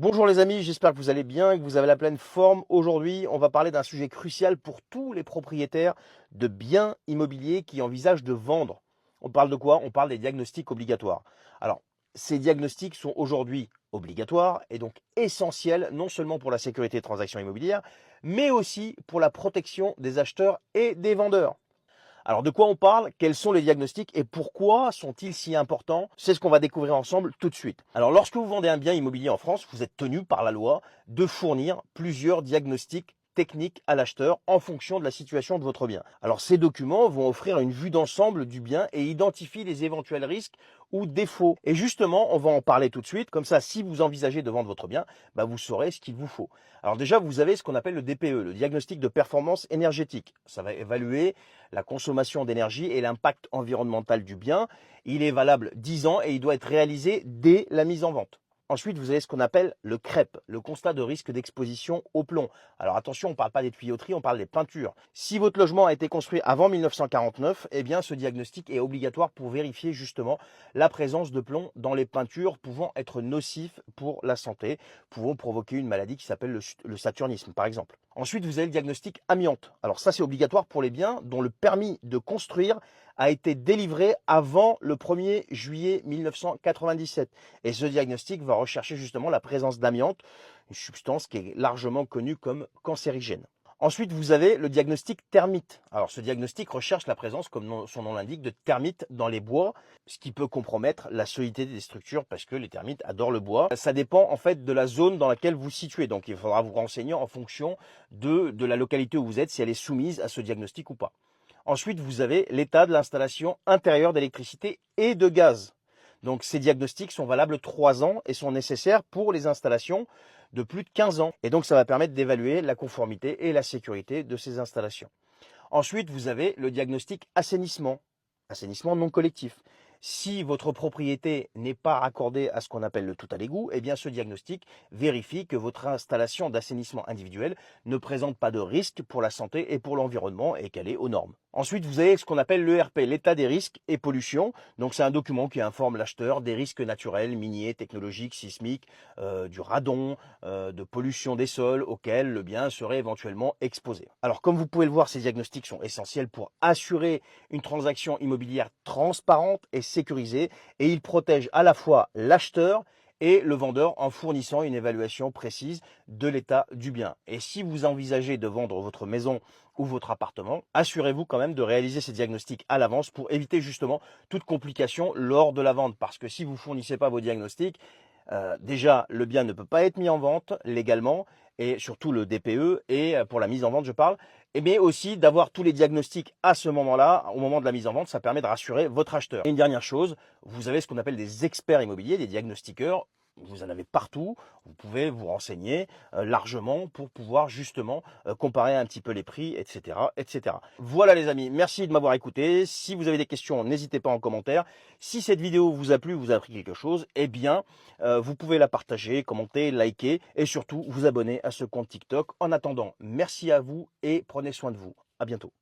Bonjour les amis, j'espère que vous allez bien et que vous avez la pleine forme. Aujourd'hui, on va parler d'un sujet crucial pour tous les propriétaires de biens immobiliers qui envisagent de vendre. On parle de quoi? On parle des diagnostics obligatoires. Alors, ces diagnostics sont aujourd'hui obligatoires et donc essentiels non seulement pour la sécurité des transactions immobilières, mais aussi pour la protection des acheteurs et des vendeurs. Alors de quoi on parle? Quels sont les diagnostics et pourquoi sont-ils si importants? C'est ce qu'on va découvrir ensemble tout de suite. Alors lorsque vous vendez un bien immobilier en France, vous êtes tenu par la loi de fournir plusieurs diagnostics techniques à l'acheteur en fonction de la situation de votre bien. Alors ces documents vont offrir une vue d'ensemble du bien et identifient les éventuels risques ou défauts. Et justement, on va en parler tout de suite. Comme ça, si vous envisagez de vendre votre bien, vous saurez ce qu'il vous faut. Alors déjà, vous avez ce qu'on appelle le DPE, le diagnostic de performance énergétique. Ça va évaluer la consommation d'énergie et l'impact environnemental du bien. Il est valable 10 ans et il doit être réalisé dès la mise en vente. Ensuite, vous avez ce qu'on appelle le CREP, le constat de risque d'exposition au plomb. Alors attention, on ne parle pas des tuyauteries, on parle des peintures. Si votre logement a été construit avant 1949, eh bien ce diagnostic est obligatoire pour vérifier justement la présence de plomb dans les peintures pouvant être nocif pour la santé, pouvant provoquer une maladie qui s'appelle le saturnisme par exemple. Ensuite, vous avez le diagnostic amiante. Alors ça, c'est obligatoire pour les biens dont le permis de construire a été délivré avant le 1er juillet 1997. Et ce diagnostic va rechercher justement la présence d'amiante, une substance qui est largement connue comme cancérigène. Ensuite, vous avez le diagnostic termite. Alors, ce diagnostic recherche la présence, comme son nom l'indique, de termites dans les bois, ce qui peut compromettre la solidité des structures parce que les termites adorent le bois. Ça dépend en fait de la zone dans laquelle vous vous situez. Donc, il faudra vous renseigner en fonction de la localité où vous êtes, si elle est soumise à ce diagnostic ou pas. Ensuite, vous avez l'état de l'installation intérieure d'électricité et de gaz. Donc, ces diagnostics sont valables 3 ans et sont nécessaires pour les installations de plus de 15 ans. Et donc, ça va permettre d'évaluer la conformité et la sécurité de ces installations. Ensuite, vous avez le diagnostic assainissement, assainissement non collectif. Si votre propriété n'est pas raccordée à ce qu'on appelle le tout à l'égout, eh bien ce diagnostic vérifie que votre installation d'assainissement individuel ne présente pas de risque pour la santé et pour l'environnement et qu'elle est aux normes. Ensuite, vous avez ce qu'on appelle l'ERP, l'état des risques et pollutions. Donc c'est un document qui informe l'acheteur des risques naturels, miniers, technologiques, sismiques, du radon, de pollution des sols auxquels le bien serait éventuellement exposé. Alors comme vous pouvez le voir, ces diagnostics sont essentiels pour assurer une transaction immobilière transparente et sécurisée et ils protègent à la fois l'acheteur et le vendeur en fournissant une évaluation précise de l'état du bien. Et si vous envisagez de vendre votre maison ou votre appartement, assurez-vous quand même de réaliser ces diagnostics à l'avance pour éviter justement toute complication lors de la vente. Parce que si vous ne fournissez pas vos diagnostics, déjà le bien ne peut pas être mis en vente légalement et surtout le DPE et pour la mise en vente je parle, mais aussi d'avoir tous les diagnostics à ce moment-là, au moment de la mise en vente, ça permet de rassurer votre acheteur. Et une dernière chose, vous avez ce qu'on appelle des experts immobiliers, des diagnostiqueurs. Vous en avez partout, vous pouvez vous renseigner largement pour pouvoir justement comparer un petit peu les prix, etc., etc. Voilà les amis, merci de m'avoir écouté. Si vous avez des questions, n'hésitez pas en commentaire. Si cette vidéo vous a plu, vous a appris quelque chose, eh bien, vous pouvez la partager, commenter, liker et surtout vous abonner à ce compte TikTok. En attendant, merci à vous et prenez soin de vous. À bientôt.